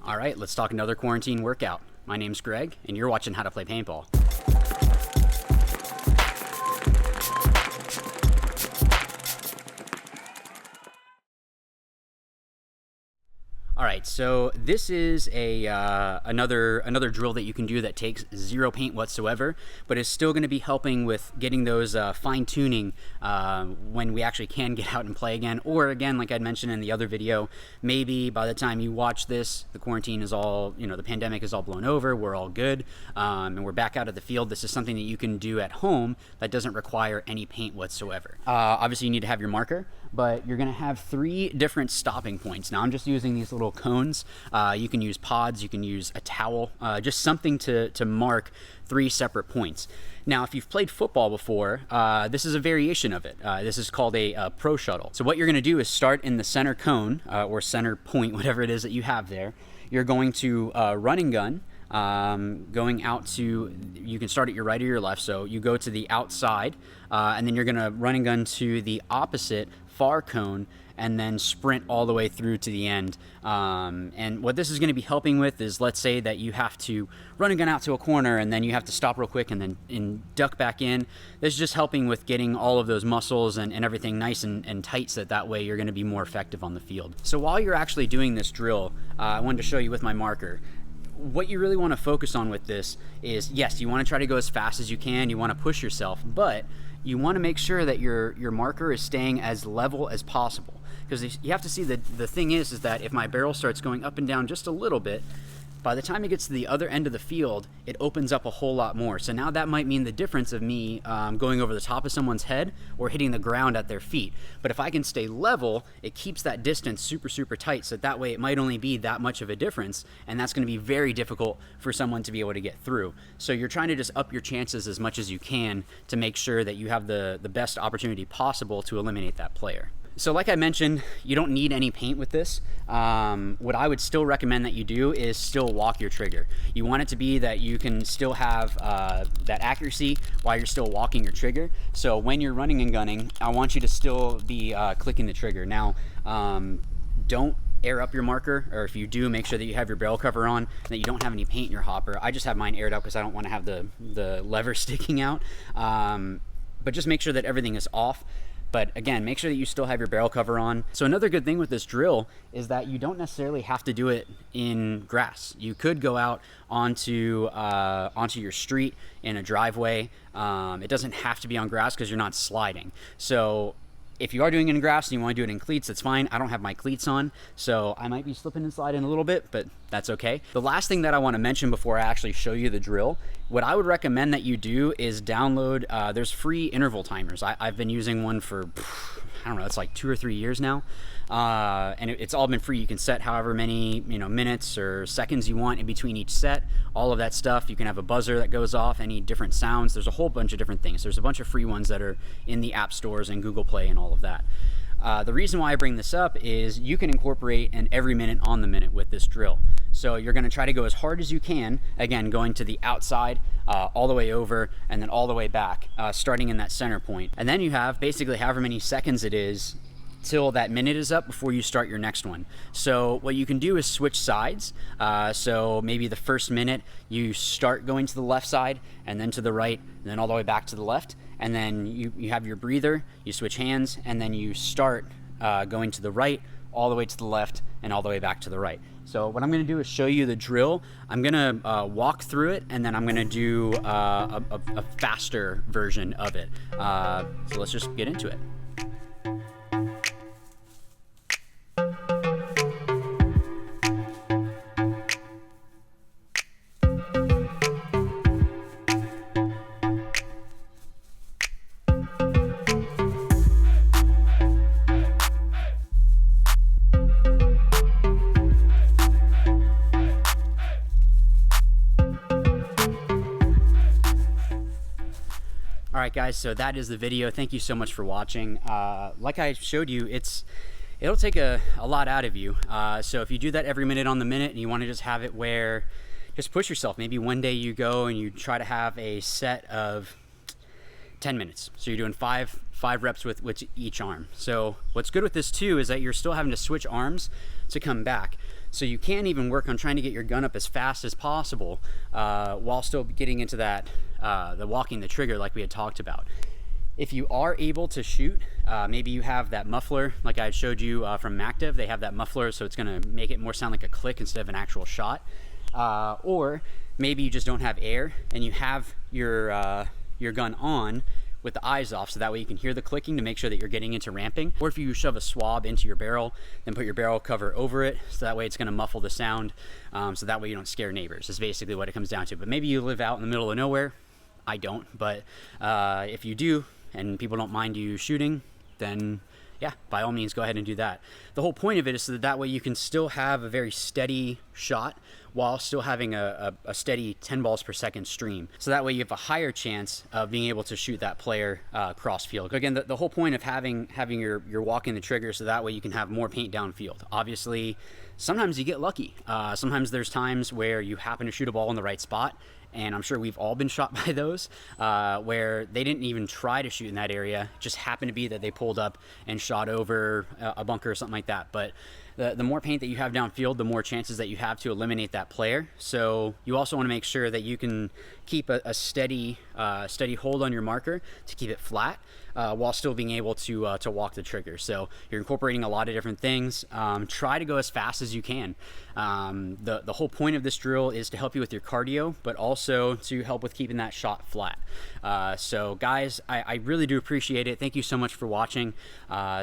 All right, let's talk another quarantine workout. My name's Greg, and you're watching How to Play Paintball. All right, so this is another drill that you can do that takes zero paint whatsoever, but is still going to be helping with getting those fine-tuning when we actually can get out and play again. Or again, like I'd mentioned in the other video, maybe by the time you watch this, the quarantine is all, the pandemic is all blown over, we're all good, and we're back out of the field. This is something that you can do at home that doesn't require any paint whatsoever. Obviously, you need to have your marker, but you're going to have 3 different stopping points. Now, I'm just using these little cones. You can use pods, you can use a towel, just something to mark 3 separate points. Now, if you've played football before, this is a variation of it. This is called a pro shuttle. So what you're going to do is start in the center cone or center point, whatever it is that you have there. You're going to run and gun. Going out to, you can start at your right or your left, so you go to the outside, and then you're going to run and gun to the opposite far cone, and then sprint all the way through to the end. And what this is going to be helping with is, let's say that you have to run and gun out to a corner, and then you have to stop real quick and then duck back in. This is just helping with getting all of those muscles and everything nice and tight, so that way you're going to be more effective on the field. So while you're actually doing this drill, I wanted to show you with my marker. What you really want to focus on with this is, yes, you want to try to go as fast as you can, you want to push yourself, but you want to make sure that your marker is staying as level as possible. Because you have to see that the thing is that if my barrel starts going up and down just a little bit, by the time it gets to the other end of the field, it opens up a whole lot more. So now that might mean the difference of me going over the top of someone's head or hitting the ground at their feet. But if I can stay level, it keeps that distance super, super tight. So that way it might only be that much of a difference, and that's going to be very difficult for someone to be able to get through. So you're trying to just up your chances as much as you can to make sure that you have the best opportunity possible to eliminate that player. So like I mentioned, you don't need any paint with this. What I would still recommend that you do is still walk your trigger. You want it to be that you can still have that accuracy while you're still walking your trigger. So when you're running and gunning, I want you to still be clicking the trigger. Now, don't air up your marker, or if you do, make sure that you have your barrel cover on, and that you don't have any paint in your hopper. I just have mine aired up because I don't want to have the lever sticking out. But just make sure that everything is off. But again, make sure that you still have your barrel cover on. So another good thing with this drill is that you don't necessarily have to do it in grass. You could go out onto your street in a driveway. It doesn't have to be on grass because you're not sliding. So if you are doing it in grass and you want to do it in cleats, that's fine. I don't have my cleats on, so I might be slipping and sliding a little bit, but that's okay. The last thing that I want to mention before I actually show you the drill, what I would recommend that you do is download, there's free interval timers. I've been using one for, I don't know, it's like 2 or 3 years now. And it's all been free. You can set however many minutes or seconds you want in between each set, all of that stuff. You can have a buzzer that goes off, any different sounds. There's a whole bunch of different things. There's a bunch of free ones that are in the app stores and Google Play and all of that. The reason why I bring this up is you can incorporate an every minute on the minute with this drill. So you're going to try to go as hard as you can, again, going to the outside, all the way over, and then all the way back, starting in that center point. And then you have basically however many seconds it is till that minute is up before you start your next one. So what you can do is switch sides. So maybe the first minute you start going to the left side, and then to the right, and then all the way back to the left. And then you have your breather, you switch hands, and then you start going to the right, all the way to the left, and all the way back to the right. So what I'm going to do is show you the drill. I'm going to walk through it, and then I'm going to do a faster version of it. So let's just get into it. All right, guys, so that is the video. Thank you so much for watching. Like I showed you, it'll take a lot out of you. So if you do that every minute on the minute and you want to just have it where, just push yourself. Maybe one day you go and you try to have a set of 10 minutes. So you're doing five reps with each arm. So what's good with this too is that you're still having to switch arms to come back. So you can even work on trying to get your gun up as fast as possible while still getting into that, the walking the trigger like we had talked about. If you are able to shoot, maybe you have that muffler like I showed you from Mactiv. They have that muffler, so it's gonna make it more sound like a click instead of an actual shot. Or maybe you just don't have air and you have your gun on with the eyes off, so that way you can hear the clicking to make sure that you're getting into ramping. Or if you shove a swab into your barrel, then put your barrel cover over it, so that way it's gonna muffle the sound, so that way you don't scare neighbors, is basically what it comes down to. But maybe you live out in the middle of nowhere. I don't, but if you do, and people don't mind you shooting, then yeah, by all means, go ahead and do that. The whole point of it is so that way you can still have a very steady shot while still having a steady 10 balls per second stream. So that way you have a higher chance of being able to shoot that player cross field. Again, the whole point of having your walking the trigger, so that way you can have more paint downfield. Obviously, sometimes you get lucky. Sometimes there's times where you happen to shoot a ball in the right spot, and I'm sure we've all been shot by those, where they didn't even try to shoot in that area. It just happened to be that they pulled up and shot over a bunker or something like that. But the more paint that you have downfield, the more chances that you have to eliminate that player. So you also want to make sure that you can keep a steady hold on your marker to keep it flat, while still being able to walk the trigger. So you're incorporating a lot of different things. Try to go as fast as you can. The whole point of this drill is to help you with your cardio, but also to help with keeping that shot flat. So guys, I really do appreciate it. Thank you so much for watching.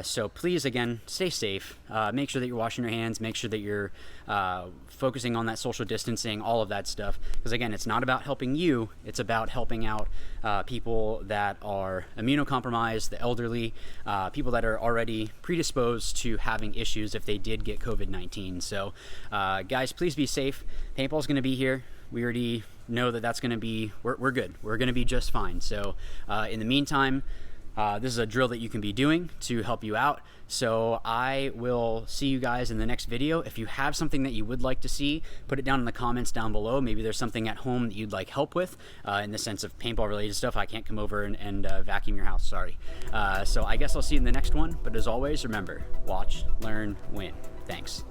So please, again, stay safe. Make sure that you're washing your hands. Make sure that you're focusing on that social distancing, all of that stuff. Because again, it's not about helping you. It's about helping out people that are immunocompromised, the elderly, people that are already predisposed to having issues if they did get COVID-19. So guys, please be safe. Paintball's going to be here. We already know that that's going to be, we're good. We're going to be just fine. So in the meantime, this is a drill that you can be doing to help you out. So I will see you guys in the next video. If you have something that you would like to see, put it down in the comments down below. Maybe there's something at home that you'd like help with in the sense of paintball related stuff. I can't come over and vacuum your house, sorry. So I guess I'll see you in the next one. But as always, remember, watch, learn, win. Thanks.